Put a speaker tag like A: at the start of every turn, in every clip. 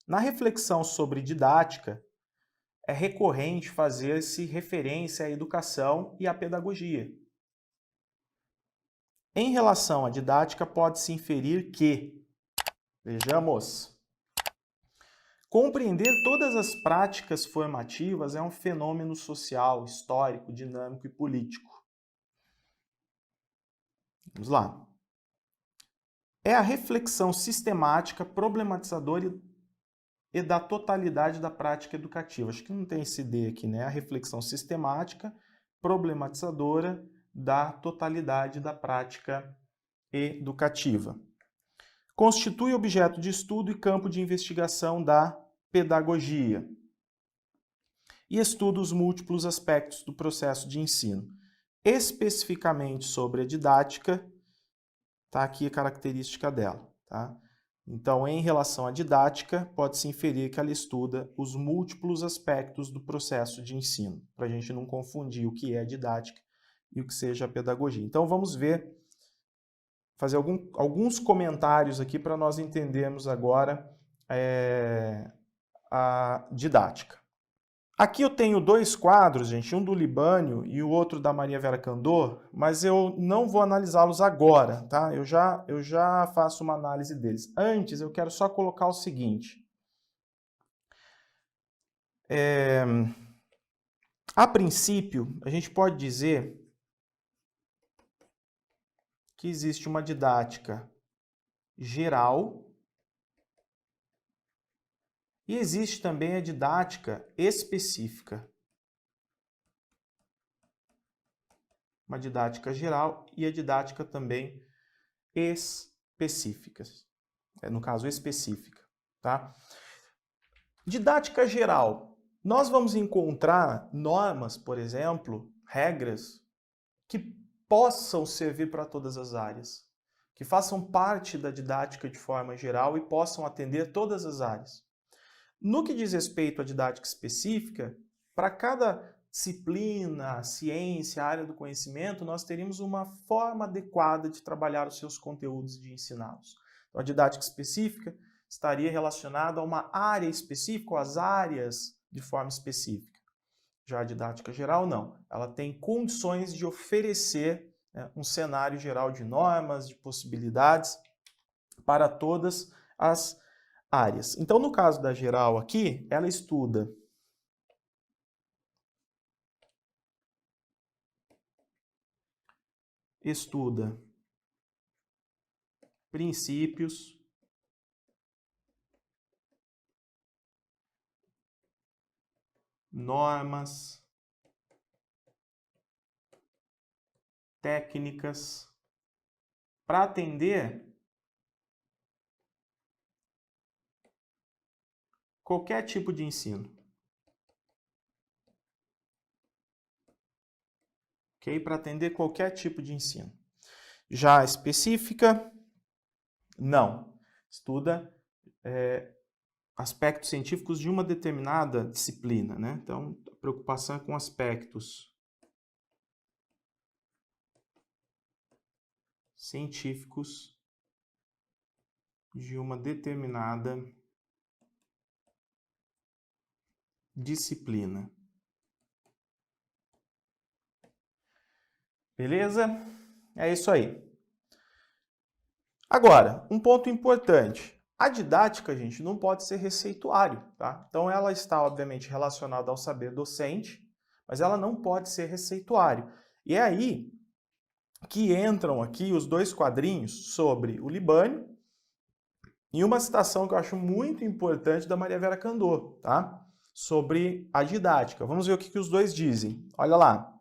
A: Na reflexão sobre didática, é recorrente fazer-se referência à educação e à pedagogia. Em relação à didática, pode-se inferir que, vejamos, compreender todas as práticas formativas é um fenômeno social, histórico, dinâmico e político. Vamos lá. É a reflexão sistemática, problematizadora e da totalidade da prática educativa. Acho que não tem esse D aqui, né? A reflexão sistemática, problematizadora da totalidade da prática educativa. Constitui objeto de estudo e campo de investigação da pedagogia. E estuda os múltiplos aspectos do processo de ensino. Especificamente sobre a didática, está aqui a característica dela, tá? Então, em relação à didática, pode-se inferir que ela estuda os múltiplos aspectos do processo de ensino, para a gente não confundir o que é didática e o que seja a pedagogia. Então, vamos ver, fazer alguns comentários aqui para nós entendermos agora a didática. Aqui eu tenho dois quadros, gente, um do Libânio e o outro da Maria Vera Candor, mas eu não vou analisá-los agora, tá? Eu já faço uma análise deles. Antes, eu quero só colocar o seguinte. A princípio, a gente pode dizer que existe uma didática geral e existe também a didática específica. Uma didática geral e a didática também específicas. No caso, específica, tá? Didática geral. Nós vamos encontrar normas, por exemplo, regras que possam servir para todas as áreas, que façam parte da didática de forma geral e possam atender todas as áreas. No que diz respeito à didática específica, para cada disciplina, ciência, área do conhecimento, nós teríamos uma forma adequada de trabalhar os seus conteúdos e de ensiná-los. Então, a didática específica estaria relacionada a uma área específica, ou às áreas de forma específica. Já a didática geral, não. Ela tem condições de oferecer, né, um cenário geral de normas, de possibilidades para todas as áreas. Então, no caso da geral aqui, ela estuda princípios, normas, técnicas, para atender qualquer tipo de ensino. Ok? Para atender qualquer tipo de ensino. Já a específica, não. Estuda aspectos científicos de uma determinada disciplina, né? Então, a preocupação é com aspectos científicos de uma determinada disciplina. Beleza? É isso aí. Agora, um ponto importante. A didática, gente, não pode ser receituário, tá? Então, ela está, obviamente, relacionada ao saber docente, mas ela não pode ser receituário. E é aí que entram aqui os dois quadrinhos sobre o Libânio e uma citação que eu acho muito importante da Maria Vera Candor, tá? Sobre a didática. Vamos ver o que os dois dizem. Olha lá.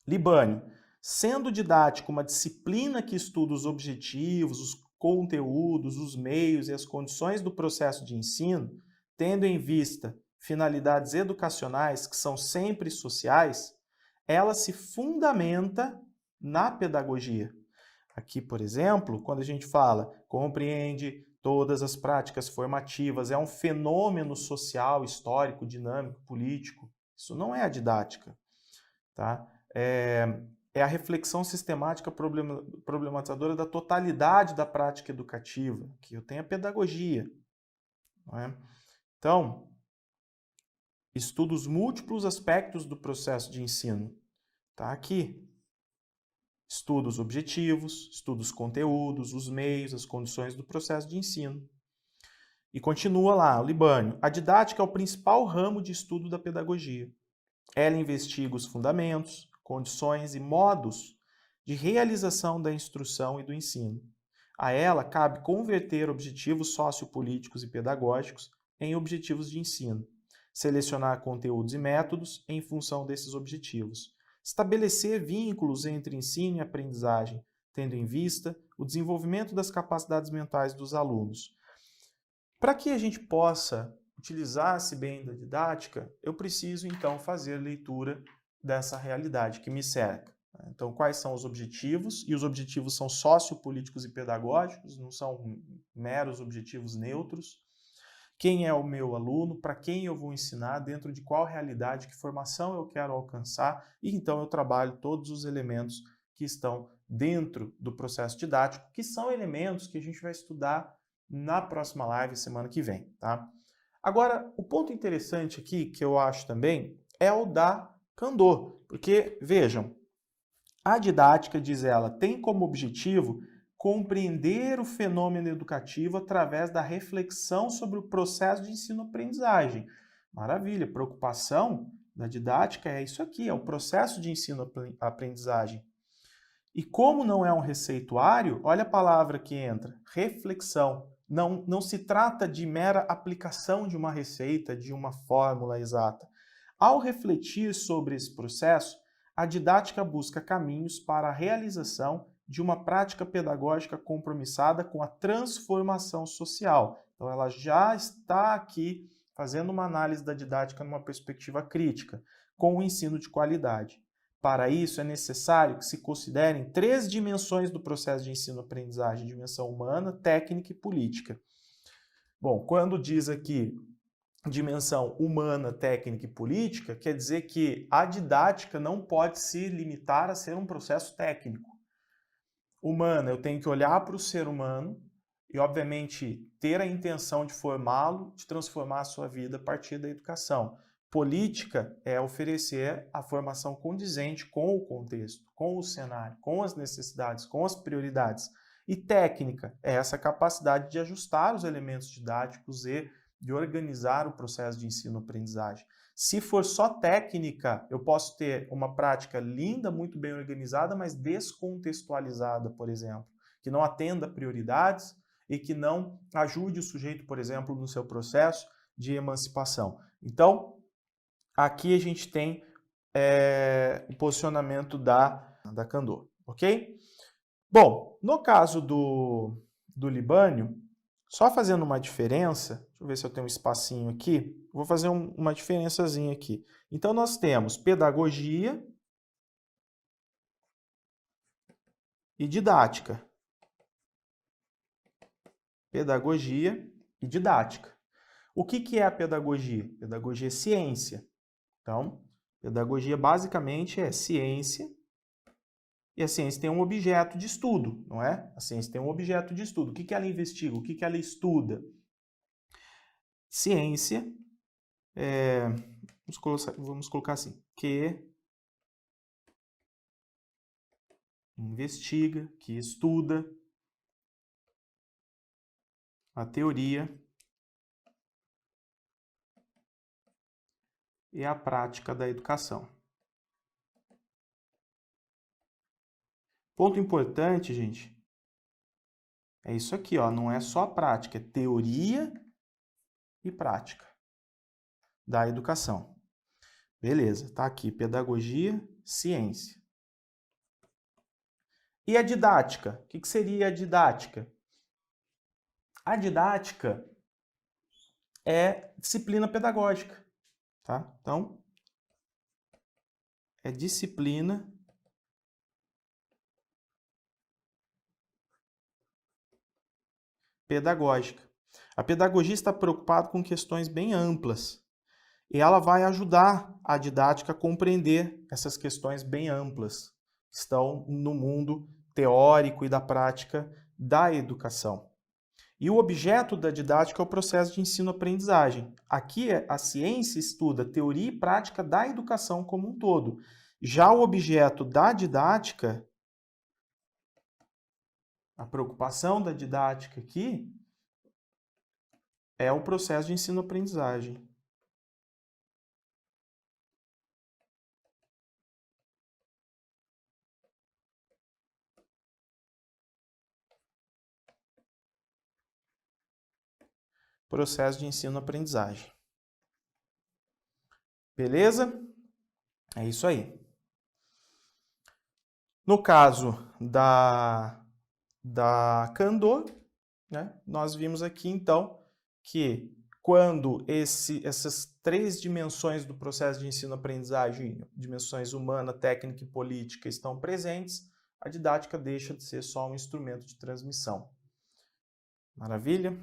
A: Libânio. Sendo didático uma disciplina que estuda os objetivos, os conteúdos, os meios e as condições do processo de ensino, tendo em vista finalidades educacionais que são sempre sociais, ela se fundamenta na pedagogia. Aqui, por exemplo, quando a gente fala compreende todas as práticas formativas, é um fenômeno social, histórico, dinâmico, político, isso não é a didática, tá? É a reflexão sistemática problematizadora da totalidade da prática educativa, que eu tenho a pedagogia. não é? Então, estuda os múltiplos aspectos do processo de ensino. Está aqui. Estuda os objetivos, estuda os conteúdos, os meios, as condições do processo de ensino. E continua lá, o Libânio. A didática é o principal ramo de estudo da pedagogia. Ela investiga os fundamentos, condições e modos de realização da instrução e do ensino. A ela cabe converter objetivos sociopolíticos e pedagógicos em objetivos de ensino, selecionar conteúdos e métodos em função desses objetivos, estabelecer vínculos entre ensino e aprendizagem, tendo em vista o desenvolvimento das capacidades mentais dos alunos. Para que a gente possa utilizar-se bem da didática, eu preciso então fazer leitura dessa realidade que me cerca. Então, quais são os objetivos? E os objetivos são sociopolíticos e pedagógicos, não são meros objetivos neutros. Quem é o meu aluno? Para quem eu vou ensinar? Dentro de qual realidade? Que formação eu quero alcançar? E então eu trabalho todos os elementos que estão dentro do processo didático, que são elementos que a gente vai estudar na próxima live, semana que vem, tá? Agora, o ponto interessante aqui, que eu acho também, é o da Kandô, porque, vejam, a didática, diz ela, tem como objetivo compreender o fenômeno educativo através da reflexão sobre o processo de ensino-aprendizagem. Maravilha, preocupação da didática é isso aqui, é o processo de ensino-aprendizagem. E como não é um receituário, olha a palavra que entra, reflexão. Não se trata de mera aplicação de uma receita, de uma fórmula exata. Ao refletir sobre esse processo, a didática busca caminhos para a realização de uma prática pedagógica compromissada com a transformação social. Então, ela já está aqui fazendo uma análise da didática numa perspectiva crítica, com o ensino de qualidade. Para isso, é necessário que se considerem 3 dimensões do processo de ensino-aprendizagem: dimensão humana, técnica e política. Bom, quando diz aqui dimensão humana, técnica e política, quer dizer que a didática não pode se limitar a ser um processo técnico. Humana, eu tenho que olhar para o ser humano e, obviamente, ter a intenção de formá-lo, de transformar a sua vida a partir da educação. Política é oferecer a formação condizente com o contexto, com o cenário, com as necessidades, com as prioridades. E técnica é essa capacidade de ajustar os elementos didáticos e de organizar o processo de ensino-aprendizagem. Se for só técnica, eu posso ter uma prática linda, muito bem organizada, mas descontextualizada, por exemplo, que não atenda a prioridades e que não ajude o sujeito, por exemplo, no seu processo de emancipação. Então, aqui a gente tem o posicionamento da Kandô, ok? Bom, no caso do Libânio, só fazendo uma diferença, deixa eu ver se eu tenho um espacinho aqui, vou fazer uma diferençazinha aqui. Então, nós temos pedagogia e didática. Pedagogia e didática. O que é a pedagogia? Pedagogia é ciência. Então, pedagogia basicamente é ciência, e a ciência tem um objeto de estudo, não é? A ciência tem um objeto de estudo. O que ela investiga? O que ela estuda? Ciência, vamos colocar assim, que investiga, que estuda a teoria e a prática da educação. Ponto importante, gente, é isso aqui, ó, não é só prática, é teoria e prática da educação. Beleza, tá aqui, pedagogia, ciência. E a didática? O que seria a didática? A didática é disciplina pedagógica, tá? Então, é disciplina pedagógica. A pedagogia está preocupada com questões bem amplas e ela vai ajudar a didática a compreender essas questões bem amplas que estão no mundo teórico e da prática da educação. E o objeto da didática é o processo de ensino-aprendizagem. Aqui a ciência estuda teoria e prática da educação como um todo. Já o objeto da didática, a preocupação da didática aqui, é o processo de ensino-aprendizagem. Processo de ensino-aprendizagem. Beleza? É isso aí. No caso da Kandô, né, nós vimos aqui então que quando essas três dimensões do processo de ensino-aprendizagem, dimensões humana, técnica e política, estão presentes, a didática deixa de ser só um instrumento de transmissão. Maravilha?